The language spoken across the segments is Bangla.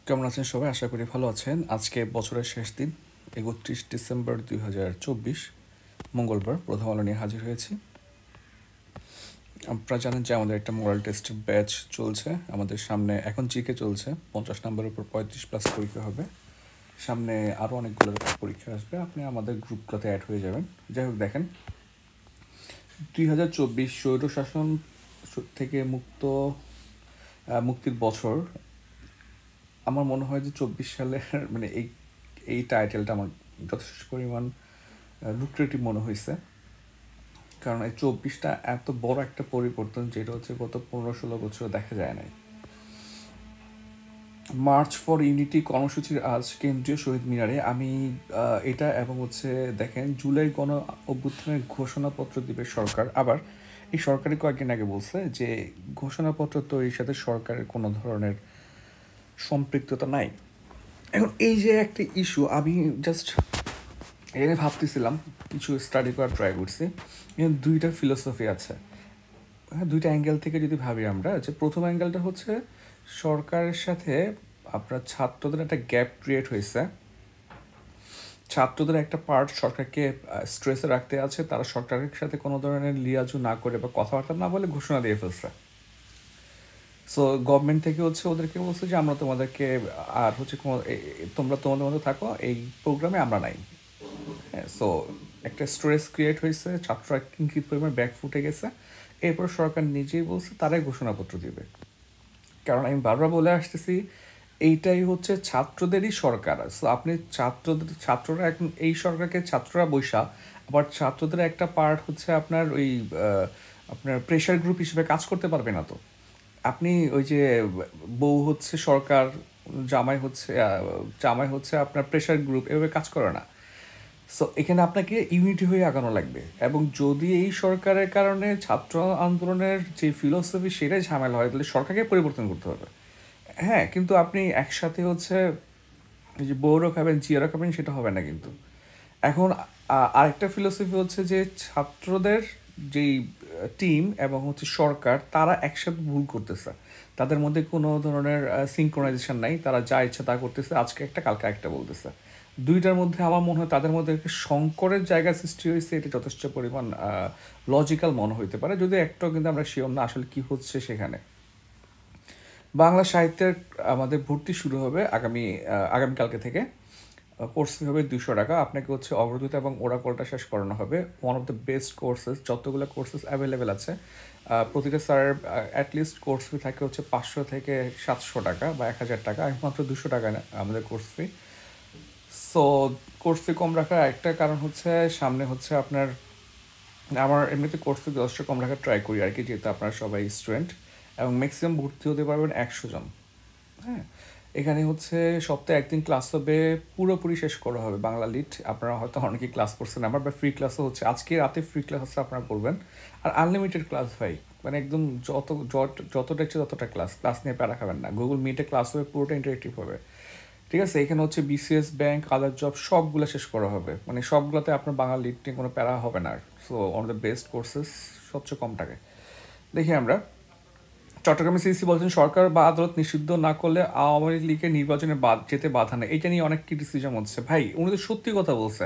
কেমন আছেন সবাই? আশা করি ভালো আছেন। আজকে বছরের শেষ দিন, ৩১ ডিসেম্বর ২০২৪, মঙ্গলবার। প্রথম আলো নিয়ে হাজির হয়েছি। আপনারা জানেন যে আমাদের একটা মোরাল টেস্ট ব্যাচ চলছে। আমাদের সামনে এখন জিকে চলছে, 50 নম্বরের উপর 35+ পরীক্ষা হবে। সামনে আরও অনেকগুলো পরীক্ষা আসবে। আপনি আমাদের গ্রুপটাতে অ্যাড হয়ে যাবেন। যাই হোক, দেখেন, ২০২৪ স্বৈরশাসন থেকে মুক্তির বছর। আমার মনে হয় যে 24 সালের মানে এই এই টাইটেলটা আমার যথেষ্ট পরিমাণ লুক্রেটিভ মনে হয়েছে। কারণ এই 24টা এত বড় একটা পরিবর্তন, যেটা হচ্ছে গত 15-16 বছর দেখা যায় নাই। মার্চ ফর ইউনিটি কর্মসূচির আজ কেন্দ্রীয় শহীদ মিনারে আমি এটা এবং হচ্ছে দেখেন, জুলাই গণ অভ্যুত্থানের ঘোষণাপত্র দিবে সরকার। আবার এই সরকারি কয়েকদিন আগে বলছে যে ঘোষণাপত্র তৈরির সাথে সরকারের কোনো ধরনের সম্পৃক্ততা নাই। এখন এই যে একটা ইস্যু, আমি জাস্ট এখানে ভাবতেছিলাম, কিছু স্টাডি করার ট্রাই করছি। এখানে দুইটা ফিলোসফি আছে। হ্যাঁ, দুইটা অ্যাঙ্গেল থেকে যদি ভাবি আমরা, যে প্রথম অ্যাঙ্গেলটা হচ্ছে সরকারের সাথে আপনার ছাত্রদের একটা গ্যাপ ক্রিয়েট হয়েছে। ছাত্রদের একটা পার্ট সরকারকে স্ট্রেসে রাখতে আছে, তারা সরকারের সাথে কোনো ধরনের লিয়াজু না করে বা কথাবার্তা না বলে ঘোষণা দিয়ে ফেলছে। সো গভর্নমেন্ট থেকে হচ্ছে ওদেরকে বলছে যে আমরা তোমাদেরকে আর হচ্ছে তোমরা তোমাদের মধ্যে থাকো, এই প্রোগ্রামে আমরা নাই। হ্যাঁ, সো একটা স্ট্রেস ক্রিয়েট হয়েছে, ছাত্ররা কিঞ্চিত পরিমাণ ব্যাক ফুটে গেছে। এরপর সরকার নিজেই বলছে তারাই ঘোষণাপত্র দিবে। কারণ আমি বারবার বলে আসতেছি, এইটাই হচ্ছে ছাত্রদেরই সরকার। সো আপনি ছাত্ররা এখন এই সরকারকে ছাত্ররা বৈশা, আবার ছাত্রদের একটা পার্ট হচ্ছে আপনার ওই আপনার প্রেশার গ্রুপ হিসেবে কাজ করতে পারবে না। তো আপনি ওই যে বউ হচ্ছে সরকার, জামাই হচ্ছে আপনার প্রেশার গ্রুপ, এভাবে কাজ করে না। সো এখানে আপনাকে ইউনিটি হয়ে আগানো লাগবে। এবং যদি এই সরকারের কারণে ছাত্র আন্দোলনের যে ফিলোসফি সেটাই ঝামেলা হয়, তাহলে সরকারকে পরিবর্তন করতে হবে। হ্যাঁ, কিন্তু আপনি একসাথে হচ্ছে এই যে বউরও খাবেন জিয়ারও খাবেন, সেটা হবে না কিন্তু। এখন আরেকটা ফিলোসফি হচ্ছে যে ছাত্রদের যেই টিম এবং হচ্ছে সরকার, তারা একসাথে ভুল করতেছে। তাদের মধ্যে কোনো ধরনের সিঙ্ক্রোনাইজেশন নাই, তারা যা ইচ্ছা তা করতেছে, আজকে একটা কালকে একটা বলতেছে। দুইটার মধ্যে আমার মনে হয় তাদের মধ্যে একটা সংকরের জায়গা সৃষ্টি হয়েছে। এটা যথেষ্ট পরিমাণ লজিক্যাল মনে হইতে পারে, যদি একটাও কিন্তু আমরা শিওর না আসলে কি হচ্ছে সেখানে। বাংলা সাহিত্যের আমাদের ভর্তি শুরু হবে আগামীকালকে থেকে। কোর্স ফি হবে 200 টাকা। আপনাকে হচ্ছে অগ্রদূত এবং ওরাকলটা শেষ করানো হবে। One of the best courses, যতগুলো কোর্সেস অ্যাভেলেবেল আছে। প্রতিটা স্যারের অ্যাটলিস্ট কোর্স ফি থাকে হচ্ছে 500 থেকে 700 টাকা বা 1000 টাকা। একমাত্র 200 টাকা না আমাদের course fee. So course fee কম রাখার একটা কারণ হচ্ছে সামনে হচ্ছে আপনার, আমার এমনিতে কোর্স ফি যথেষ্ট কম রাখার ট্রাই করি আর কি, যেহেতু আপনারা সবাই স্টুডেন্ট এবং ম্যাক্সিমাম ভর্তি হতে পারবেন 100 জন। হ্যাঁ, এখানে হচ্ছে সপ্তাহে একদিন ক্লাস হবে, পুরোপুরি শেষ করা হবে বাংলা লিট। আপনারা হয়তো অনেকেই ক্লাস করছেন আমার, বা ফ্রি ক্লাসও হচ্ছে, আজকে রাতে ফ্রি ক্লাস হচ্ছে, আপনারা করবেন। আর আনলিমিটেড ক্লাস ভাই, মানে একদম যতটা ইচ্ছে ততটা ক্লাস নিয়ে প্যারা খাবেন না। গুগল মিটে ক্লাস হবে, পুরোটা ইন্টারেক্টিভ হবে। ঠিক আছে, এখানে হচ্ছে বিসিএস, ব্যাংক, আদার জব সবগুলো শেষ করা হবে, মানে সবগুলোতে আপনার বাংলা লিট নিয়ে কোনো প্যারা হবে না। So one of the best courses, সবচেয়ে কম টাকায়। দেখি আমরা, চট্টগ্রামে সিসি বলছেন সরকার বা আদালত নিষিদ্ধ না করলে আওয়ামী লীগের নির্বাচনে যেতে বাধা নেই। এটা নিয়ে অনেক ক্রিটিসিজম হচ্ছে। ভাই, উনি তো সত্যি কথা বলছে।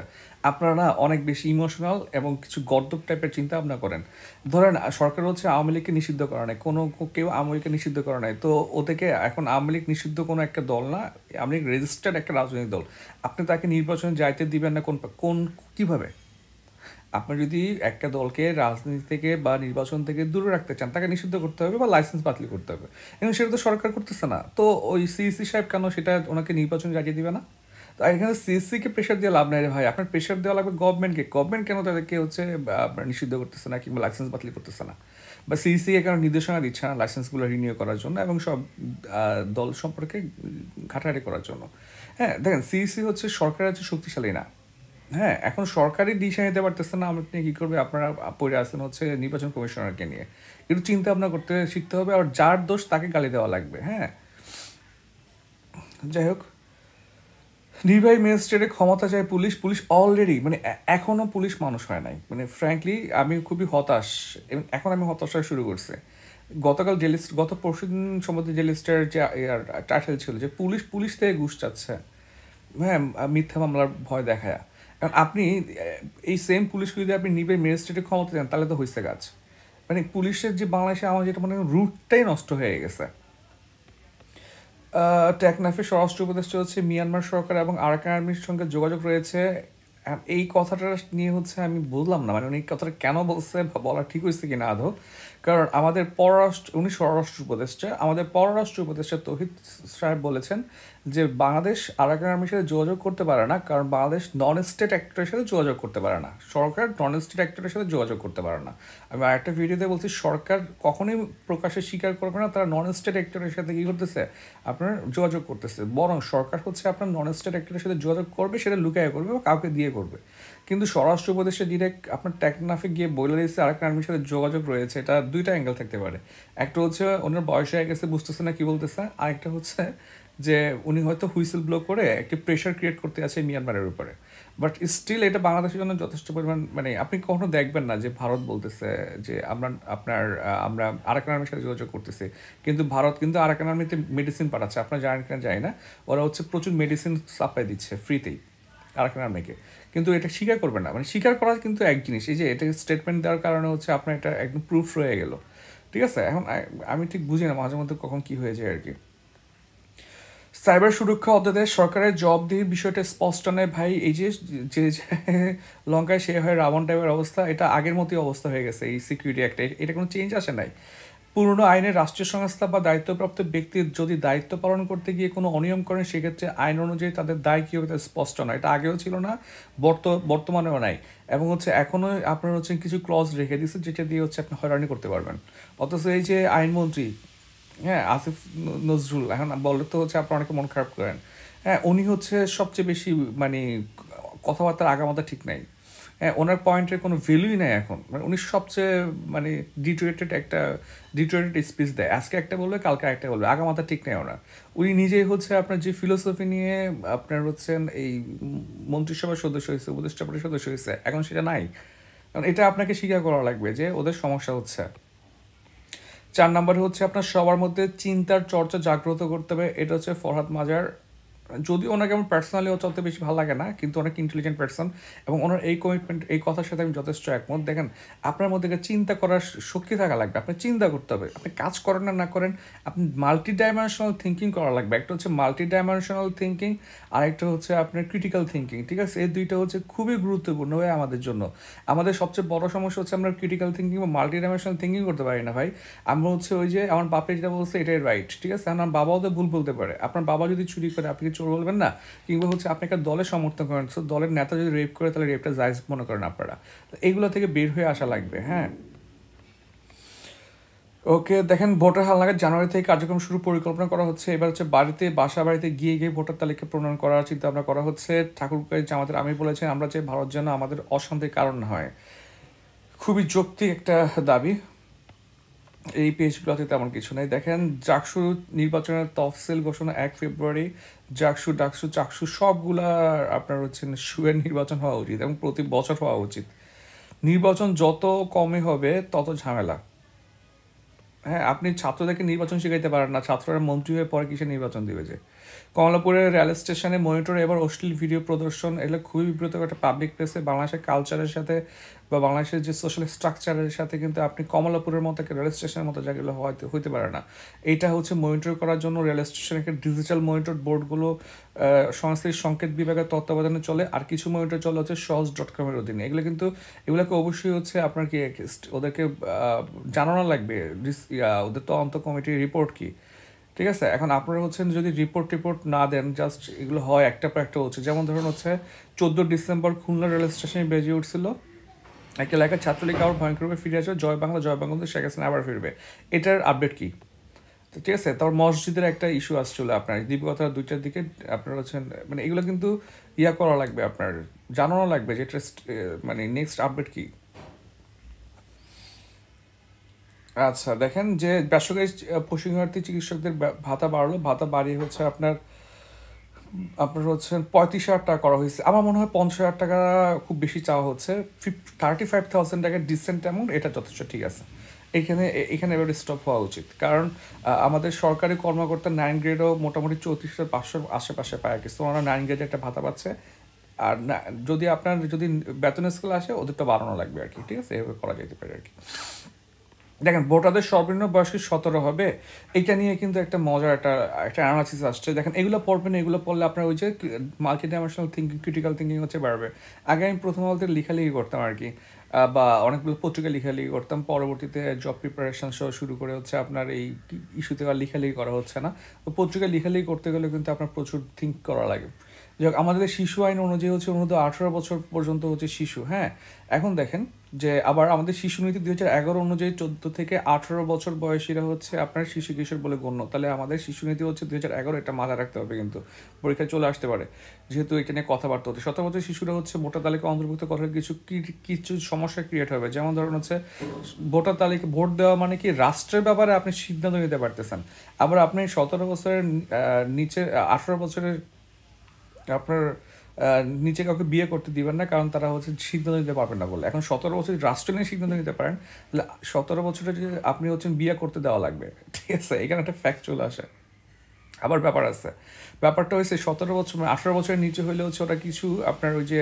আপনারা না অনেক বেশি ইমোশনাল এবং কিছু গর্দব টাইপের চিন্তা ভাবনা করেন। ধরেন সরকার হচ্ছে আওয়ামী লীগকে নিষিদ্ধ করা নাই, কেউ আওয়ামী লীগকে নিষিদ্ধ করা নাই, তো ওদেরকে এখন আওয়ামী লীগ নিষিদ্ধ কোনো একটা দল না, আওয়ামী লীগ রেজিস্টার্ড একটা রাজনৈতিক দল। আপনি তাকে নির্বাচনে যাইতে দিবেন না কোন কিভাবে? আপনি যদি একটা দলকে রাজনীতি থেকে বা নির্বাচন থেকে দূরে রাখতে চান, তাকে নিষিদ্ধ করতে হবে বা লাইসেন্স বাতিল করতে হবে। এবং সেটা তো সরকার করতেছে না, তো ওই সিইসি সাহেব কেন সেটা ওনাকে নির্বাচন জাগিয়ে দিবে না? তো এখানে সিইসিকে প্রেশার দিয়ে লাভ নাই রে ভাই, আপনার প্রেশার দেওয়া লাগবে গভর্নমেন্টকে। গভর্নমেন্ট কেন তাদেরকে হচ্ছে আপনার নিষিদ্ধ করতেছে না কিংবা লাইসেন্স বাতিল করতেছে না, বা সিইসি কেন নির্দেশনা দিচ্ছে না লাইসেন্সগুলো রিনিউ করার জন্য এবং সব দল সম্পর্কে ঘাটাঘাটি করার জন্য? হ্যাঁ, দেখেন, সিইসি হচ্ছে সরকারের হচ্ছে শক্তিশালী না। হ্যাঁ, এখন সরকারই দিশা নিতে পারতেছে না, আপনি কী করবে? আপনারা পড়ে আসেন হচ্ছে নির্বাচন কমিশনারকে নিয়ে। একটু চিন্তা ভাবনা করতে শিখতে হবে, আর যার দোষ তাকে গালি দেওয়া লাগবে। হ্যাঁ, যাই হোক, নির্বাহী ম্যাজিস্ট্রেটের ক্ষমতা চায় পুলিশ। পুলিশ অলরেডি মানে এখনও পুলিশ মানুষ হয় নাই। মানে ফ্র্যাঙ্কলি আমি খুবই হতাশ, এবং এখন আমি হতাশা শুরু করছে। গত পরশুদিন সম্ভবত যে লিস্টের যে টাইটেল ছিল যে পুলিশ পুলিশ থেকে ঘুষ চাচ্ছে, হ্যাঁ, মিথ্যা মামলার ভয় দেখায়। কারণ আপনি এই সেম পুলিশকে যদি আপনি নিবে ম্যাজিস্ট্রেটের ক্ষমতা দেন তাহলে তো হয়েছে কাজ। মানে পুলিশের যে বাংলাদেশে আমার যেটা মনে হয় রুটটাই নষ্ট হয়ে গেছে। টেকনাফের স্বরাষ্ট্র উপদেষ্টা হচ্ছে মিয়ানমার সরকার এবং আরাকান আর্মির সঙ্গে যোগাযোগ রয়েছে। এই কথাটা নিয়ে হচ্ছে আমি বুঝলাম না, মানে উনি কথাটা কেন বলছে বা বলা ঠিক হয়েছে কিনা আদৌ। কারণ আমাদের উনি স্বরাষ্ট্র উপদেষ্টা, আমাদের পররাষ্ট্র উপদেষ্টা তৌহিদ সাহেব বলেছেন যে বাংলাদেশ আরাকান আর্মির সাথে যোগাযোগ করতে পারে না, কারণ বাংলাদেশ নন স্টেট অ্যাক্টরের সাথে যোগাযোগ করতে পারে না, সরকার নন স্টেট অ্যাক্টরের সাথে যোগাযোগ করতে পারে না। আমি আরেকটা ভিডিওতে বলছি সরকার কখনোই প্রকাশ্যে স্বীকার করবে না তারা নন স্টেট অ্যাক্টরের সাথে কী করতেছে, আপনার যোগাযোগ করতেছে। বরং সরকার হচ্ছে আপনার নন স্টেট অ্যাক্টরের সাথে যোগাযোগ করবে, সেটা লুকায় করবে বা কাউকে দিয়ে করবে। কিন্তু স্বরাষ্ট্র উপদেশে ডিরেক্ট আপনার টেকনাফে গিয়ে বলে দিয়েছে আরাকান আর্মির সাথে যোগাযোগ রয়েছে। এটা দুইটা অ্যাঙ্গেল থাকতে পারে। একটা হচ্ছে ওনার বয়স হয়ে গেছে, বুঝতেছে না কি বলতেছে। আরেকটা হচ্ছে যে উনি হয়তো হুইসেল ব্লো করে একটি প্রেশার ক্রিয়েট করতে আছে মিয়ানমারের উপরে। বাট স্টিল এটা বাংলাদেশের জন্য যথেষ্ট পরিমাণ, মানে আপনি কখনো দেখবেন না যে ভারত বলতেছে যে আমরা আরাকান আর্মির সাথে যোগাযোগ করতেছি, কিন্তু ভারত কিন্তু আরাকান আর্মিতে মেডিসিন পাঠাচ্ছে। আপনারা জানেন কিনা জানি না, ওরা হচ্ছে প্রচুর মেডিসিন সাপ্লাই দিচ্ছে ফ্রিতেই আরাকান আর্মিকে। কিন্তু এটা স্বীকার করবে না, মানে স্বীকার করা কিন্তু এক জিনিস, এই যে এটা স্টেটমেন্ট দেওয়ার কারণে হচ্ছে আপনার এটা একদম প্রুফ রয়ে গেল। ঠিক আছে, এখন আমি ঠিক বুঝি না মাঝে মধ্যে কখন কি হয়ে যায় আর কি। সাইবার সুরক্ষা অধ্যাদেশ সরকারের জবাবদিহির বিষয়টা স্পষ্ট নয় ভাই। এই যে যে লঙ্কায় সে হয় রাবণ টাইপের অবস্থা, এটা আগের মতোই অবস্থা হয়ে গেছে। এই সিকিউরিটি অ্যাক্টে এটা কোনো চেঞ্জ আসে নাই। পুরনো আইনে রাষ্ট্রীয় সংস্থা বা দায়িত্বপ্রাপ্ত ব্যক্তির যদি দায়িত্ব পালন করতে গিয়ে কোনো অনিয়ম করেন, সেক্ষেত্রে আইন অনুযায়ী তাদের দায় কী হবে স্পষ্ট নয়। এটা আগেও ছিল না, বর্তমানেও নাই। এবং হচ্ছে এখনও আপনার হচ্ছে কিছু ক্লজ রেখে দিচ্ছে যেটা দিয়ে হচ্ছে আপনি হয়রানি করতে পারবেন। অথচ এই যে আইনমন্ত্রী, হ্যাঁ, আসিফ নজরুল, এখন বললে তো হচ্ছে আপনার অনেকে মন খারাপ করেন। হ্যাঁ, উনি হচ্ছে সবচেয়ে বেশি, মানে কথাবার্তার আগামাথা ঠিক নাই। হ্যাঁ, ওনার পয়েন্টের কোনো ভ্যালুই নেই এখন। মানে উনি সবচেয়ে মানে ডিটোরেটেড স্পিচ দেয়। আজকে একটা বলবে, কালকে একটা বলবে, আগামাথা ঠিক নেই ওনার। উনি নিজেই হচ্ছে আপনার যে ফিলোসফি নিয়ে আপনার হচ্ছেন এই মন্ত্রিসভার সদস্য হয়েছে, উপদেষ্টা পরিষদের সদস্য হয়েছে, এখন সেটা নাই। কারণ এটা আপনাকে স্বীকার করা লাগবে যে ওদের সমস্যা হচ্ছে। 4 নম্বরে হচ্ছে আপনার সবার মধ্যে চিন্তার চর্চা জাগ্রত করতে হবে। এটা হচ্ছে ফরহাদ মাজার। যদিও ওনাকে আমার পার্সোনালি অত বেশি ভালো লাগে না, কিন্তু অনেক ইন্টেলিজেন্ট পার্সন এবং ওনার এই কমিটমেন্ট, এই কথার সাথে আমি যথেষ্ট একমত। দেখেন, আপনার মধ্যে চিন্তা করার শক্তি থাকা লাগবে, আপনি চিন্তা করতে হবে। আপনি কাজ করেন না করেন, আপনি মাল্টি ডাইমেনশনাল থিঙ্কিং করা লাগবে। একটা হচ্ছে মাল্টি ডাইমেনশনাল থিঙ্কিং, আর একটা হচ্ছে আপনার ক্রিটিক্যাল থিঙ্কিং। ঠিক আছে, এই দুইটা হচ্ছে খুবই গুরুত্বপূর্ণ হয় আমাদের জন্য। আমাদের সবচেয়ে বড় সমস্যা হচ্ছে আমরা ক্রিটিক্যাল থিঙ্কিং বা মাল্টি ডাইমেনশনাল থিঙ্কিং করতে পারি না ভাই। আমরা হচ্ছে ওই যে আমার বাপে যেটা বলছে এটাই রাইট, ঠিক আছে, আমার বাবাও তো ভুল বলতে পারে। আপনার বাবা যদি চুরি করে আপনি কি চোর বলবেন না? কিংবা হচ্ছে আপনি একটা দলের সমর্থন করেন, সো দলের নেতা যদি রেপ করে তাহলে রেপটা জায়েজ মনে করেন আপনারা। এইগুলো থেকে বের হয়ে আসা লাগবে। হ্যাঁ, ওকে। দেখেন, ভোটার হালনাগাদ জানুয়ারি থেকে কার্যক্রম শুরু পরিকল্পনা করা হচ্ছে। এবার হচ্ছে বাসা বাড়িতে গিয়ে গিয়ে ভোটার তালিকা প্রণয়ন করার চিন্তা ভাবনা করা হচ্ছে। ঠাকুরগাঁও জামাতের আমির বলেছেন, আমরা যে ভারত যেন আমাদের অশান্তির কারণ না হয়। খুবই যৌক্তিক একটা দাবি। এই পেজগুলোতে তেমন কিছু নেই। দেখেন, জাকসু নির্বাচনের তফসিল ঘোষণা 1 ফেব্রুয়ারি। চাকসু সবগুলা আপনার হচ্ছে সুয়ের নির্বাচন হওয়া উচিত এবং প্রতি বছর হওয়া উচিত। নির্বাচন যত কমে হবে তত ঝামেলা। হ্যাঁ, আপনি ছাত্রদেরকে নির্বাচন শিখাইতে পারেন না, ছাত্ররা মন্ত্রী হয়ে পরে কিসে নির্বাচন দিবে যে? কমলাপুরের রেল স্টেশনে মনিটরে এবার অশ্লীল ভিডিও প্রদর্শন, এগুলো খুবই বিব্রতকর একটা পাবলিক প্লেসে। বাংলাদেশের কালচারের সাথে বা বাংলাদেশের যে সোশ্যাল স্ট্রাকচারের সাথে কিন্তু আপনি কমলাপুরের মতো একটা রেল স্টেশনের মতো জায়গাগুলো হইতে পারে না। এইটা হচ্ছে মনিটর করার জন্য রেল স্টেশনের ডিজিটাল মনিটর বোর্ডগুলো সংস্কৃতির সংকেত বিভাগের তত্ত্বাবধানে চলে, আর কিছু মনিটর চলে হচ্ছে সহজ.com-এর অধীনে। এগুলোকে অবশ্যই হচ্ছে আপনার কি ওদেরকে জানানো লাগবে, ওদের তদন্ত কমিটির রিপোর্ট কি। ঠিক আছে, এখন আপনারা হচ্ছেন যদি রিপোর্ট না দেন, জাস্ট এগুলো হয় একটা পর একটা হচ্ছে। যেমন ধরুন হচ্ছে 14 ডিসেম্বর খুলনা রেল স্টেশনে বেজে উঠছিল একটা এলাকায় ছাত্রলীগ আবার ভয়ঙ্করভাবে ফিরে আসবে, জয় বাংলা শেখ হাসিনা আবার ফিরবে। এটার আপডেট কি? ঠিক আছে, তারপর মসজিদের একটা ইস্যু আসছিল আপনার দিবগত 2টার দিকে। আপনার হচ্ছেন মানে এগুলো কিন্তু করা লাগবে, আপনার জানানো লাগবে যে এটা মানে নেক্সট আপডেট কি। আচ্ছা, দেখেন যে বেসরকারি পশুঘাতী চিকিৎসকদের ভাতা বাড়লো। ভাতা বাড়িয়ে হচ্ছে আপনার আপনার হচ্ছে 35,000 টাকা করা হয়েছে। আমার মনে হয় 50,000 টাকা খুব বেশি চাওয়া হচ্ছে। 35,000 টাকা ডিসেন্ট অ্যামাউন্ট, এটা যথেষ্ট ঠিক আছে। এখানে এবার স্টপ হওয়া উচিত, কারণ আমাদের সরকারি কর্মকর্তা 9 গ্রেডও মোটামুটি 34,500 আশেপাশে পায় আর কি। তো ওনারা 9 গ্রেডে একটা ভাতা পাচ্ছে। আর না, যদি আপনার যদি বেতন স্কেল আসে ওদেরটা বাড়ানো লাগবে আর কি, ঠিক আছে, এভাবে করা যেতে পারে আর কি। দেখেন ভোটারদের সর্বনিম্ন বয়স কি 17 হবে, এইটা নিয়ে কিন্তু একটা মজার একটা অ্যানালাইসিস আসছে। দেখেন এগুলো পড়বেন, এগুলো পড়লে আপনার ওই যে multi dimensional thinking, critical thinking হচ্ছে বাড়বে। আগে আমি প্রথম বলতে লেখালেখি করতাম আর কি, বা অনেকগুলো পত্রিকা লেখালেখি করতাম, পরবর্তীতে জব প্রিপারেশন সহ শুরু করে হচ্ছে আপনার এই ইস্যুতে আর লেখালেখি করা হচ্ছে না। তো পত্রিকা লেখালেখি করতে গেলে কিন্তু আপনার প্রচুর থিঙ্ক করা লাগে। যাক, আমাদের শিশু আইন অনুযায়ী হচ্ছে 18 বছর পর্যন্ত হচ্ছে শিশু। হ্যাঁ, এখন দেখেন যে আবার আমাদের শিশু নীতি 2011 অনুযায়ী 14 থেকে 18 বছর বয়সীরা হচ্ছে আপনার শিশু কিশোর বলে গণ্য। তাহলে আমাদের শিশু নীতি হচ্ছে 2011, এটা মাথায় রাখতে হবে, কিন্তু পরীক্ষায় চলে আসতে পারে, যেহেতু এটা নিয়ে কথাবার্তা হচ্ছে। 17 বছর শিশুরা হচ্ছে ভোটার তালিকা অন্তর্ভুক্ত করার কিছু সমস্যা ক্রিয়েট হবে। যেমন ধরুন হচ্ছে ভোটার তালিকা ভোট দেওয়া মানে কি রাষ্ট্রের ব্যাপারে আপনি সিদ্ধান্ত নিতে পারতেছেন। আবার আপনি 17 বছরের নিচে 18 বছরের আপনার নিচে কাউকে বিয়ে করতে দিবেন না, কারণ তারা হচ্ছে সিদ্ধান্ত নিতে পারবেন না বলে। এখন 17 বছর রাষ্ট্র নিয়ে সিদ্ধান্ত নিতে পারেন, তাহলে 17 বছরে যে আপনি হচ্ছেন বিয়ে করতে দেওয়া লাগবে, ঠিক আছে, এখানে একটা ফ্যাক্ট চলে আসে। আবার ব্যাপার আছে, ব্যাপারটা হচ্ছে 17 বছর 18 বছরের নিচে হইলে হচ্ছে ওরা কিছু আপনার ওই যে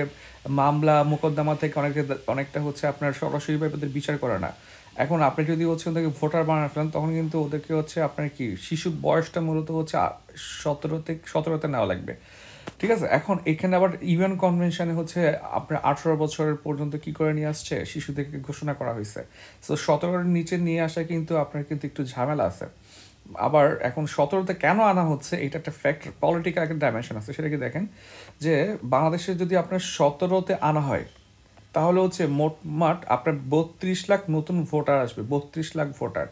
মামলা মোকদ্দমা থেকে অনেকটা হচ্ছে আপনার সরাসরিভাবে ওদের বিচার করে না। এখন আপনি যদি হচ্ছে ওদেরকে ভোটার বানায় ফেলেন, তখন কিন্তু ওদেরকে হচ্ছে আপনার কি শিশু বয়সটা মূলত হচ্ছে 17তে নেওয়া লাগবে, ঠিক আছে। এখন এখানে আবার ইউএন কনভেনশনে হচ্ছে আপনার 18 বছরের পর্যন্ত কি করে নিয়ে আসছে শিশুদেরকে ঘোষণা করা হয়েছে। তো 17-এর নিচে নিয়ে আসা কিন্তু আপনার কিন্তু একটু ঝামেলা আছে। আবার এখন 17তে কেন আনা হচ্ছে, এটা একটা ফ্যাক্ট, পলিটিক্যাল একটা ডাইমেনশন আছে। সেটাকে দেখেন যে বাংলাদেশে যদি আপনার 17তে আনা হয়, তাহলে হচ্ছে মোটমাট আপনার 32 লাখ নতুন ভোটার আসবে, 32 লাখ ভোটার।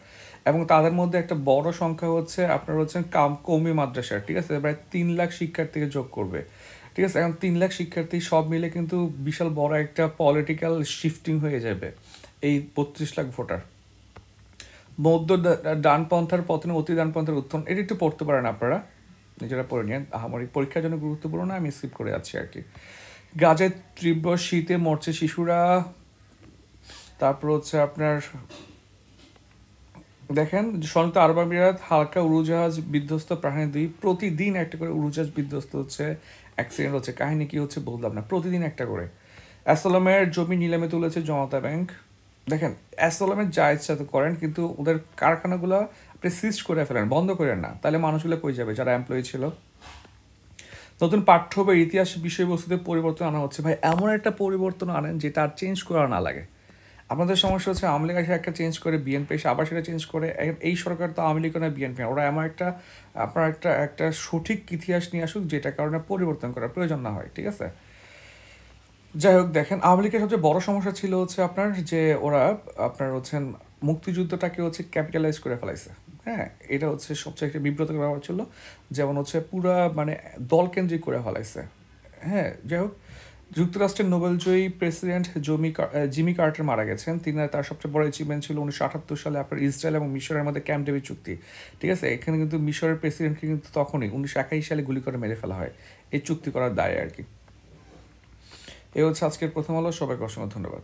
এবং তাদের মধ্যে একটা বড় সংখ্যা হচ্ছে আপনার হচ্ছে কওমি মাদ্রাসার, ঠিক আছে, প্রায় 3 লাখ শিক্ষার্থীকে যোগ করবে, ঠিক আছে। এখন 3 লাখ শিক্ষার্থী সব মিলে কিন্তু বিশাল বড় একটা পলিটিক্যাল শিফটিং হয়ে যাবে এই 32 লাখ ভোটার। মধ্য ডানপন্থার পতনে অতি ডানপন্থার উত্থান, এটা একটু পড়তে পারেন আপনারা, নিজেরা পড়ে নিন। আমার পরীক্ষার জন্য গুরুত্বপূর্ণ না, আমি স্কিপ করে যাচ্ছি আর কি। গাজের তীব্র শীতে মরছে শিশুরা। তারপর হচ্ছে আপনার দেখেন সংযুক্ত আরব আমিরাত হালকা উড়োজাহাজ বিধ্বস্ত, প্রাণী 2, প্রতিদিন একটা করে উড়োজাহাজ বিধ্বস্ত হচ্ছে, অ্যাক্সিডেন্ট হচ্ছে। কাহিনী কি হচ্ছে বললাম না, প্রতিদিন একটা করে। অ্যাসলামের জমি নিলামে তুলেছে জনতা ব্যাংক। দেখেন অ্যাসলামের যা ইচ্ছা তো করেন, কিন্তু ওদের কারখানাগুলো আপনি সিজ করে ফেলেন, বন্ধ করেন না, তাহলে মানুষগুলো কই যাবে যারা এমপ্লয়ি ছিল। নতুন পাঠ্য বা ইতিহাস বিষয়বস্তুতে পরিবর্তন আনা হচ্ছে। ভাই এমন একটা পরিবর্তন আনেন যেটা আর চেঞ্জ করা না লাগে। আপনাদের সমস্যা হচ্ছে আওয়ামী লীগ এসে একটা চেঞ্জ করে, বিএনপি এসে আবার সেটা চেঞ্জ করে। এই সরকার তো আওয়ামী লীগ না বিএনপি, ওরা এমন একটা আপনার একটা সঠিক ইতিহাস নিয়ে আসুক যেটা কারণে পরিবর্তন করার প্রয়োজন না হয়, ঠিক আছে। যাই হোক, দেখেন আওয়ামী লীগের সবচেয়ে বড় সমস্যা ছিল হচ্ছে আপনার যে ওরা আপনার হচ্ছেন মুক্তিযুদ্ধটাকে হচ্ছে ক্যাপিটালাইজ করে ফেলাইছে। হ্যাঁ, এটা হচ্ছে সবচেয়ে একটা বিব্রতকর ব্যাপার ছিল, যেমন হচ্ছে পুরা মানে দলকেন্দ্রিক করে ফেলাইছে। হ্যাঁ, যাই হোক, যুক্তরাষ্ট্রের নোবেলজয়ী প্রেসিডেন্ট জিমি কার্টার মারা গেছেন। তার সবচেয়ে বড় অ্যাচিভমেন্ট ছিল 1978 সালে আপনার ইসরায়েল এবং মিশরের মধ্যে ক্যাম্প ডেভিড চুক্তি, ঠিক আছে। এখানে কিন্তু মিশরের প্রেসিডেন্টকে কিন্তু তখনই 1981 সালে গুলি করে মেরে ফেলা হয় এই চুক্তি করার দায়ে আর কি। এই হচ্ছে আজকের প্রথম আলো। সবাইকে অসংখ্য ধন্যবাদ।